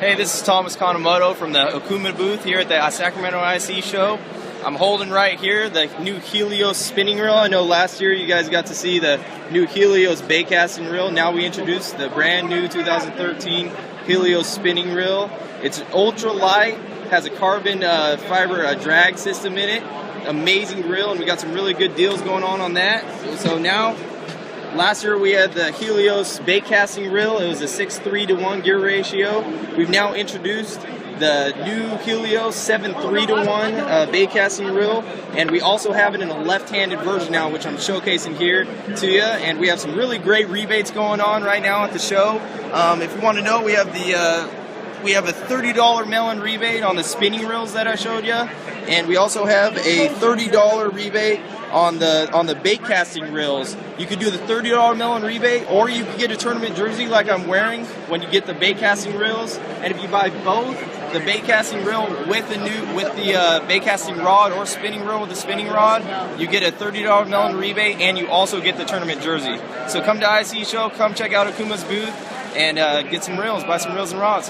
Hey, this is Thomas Kanemoto from the Okuma booth here at the Sacramento ISE show. I'm holding right here the new Helios spinning reel. I know last year you guys got to see the new Helios baitcasting reel. Now we introduced the brand new 2013 Helios spinning reel. It's ultra light, has a carbon fiber drag system in it. Amazing reel, and we got some really good deals going on that. So now, last year we had the Helios baitcasting reel. It was a 6:3-to-1 gear ratio. We've now introduced the new Helios 7:3-to-1 baitcasting reel, and we also have it in a left-handed version now, which I'm showcasing here to you. And we have some really great rebates going on right now at the show. If you want to know, we have a $30 mail-in rebate on the spinning reels that I showed you, and we also have a $30 rebate on the baitcasting reels. You could do the $30 mail-in rebate, or you could get a tournament jersey like I'm wearing when you get the baitcasting reels. And if you buy both, the baitcasting reel with the baitcasting rod or spinning reel with the spinning rod, you get a $30 mail-in rebate, and you also get the tournament jersey. So come to ISE show, come check out Okuma's booth, and get some reels, buy some reels and rods.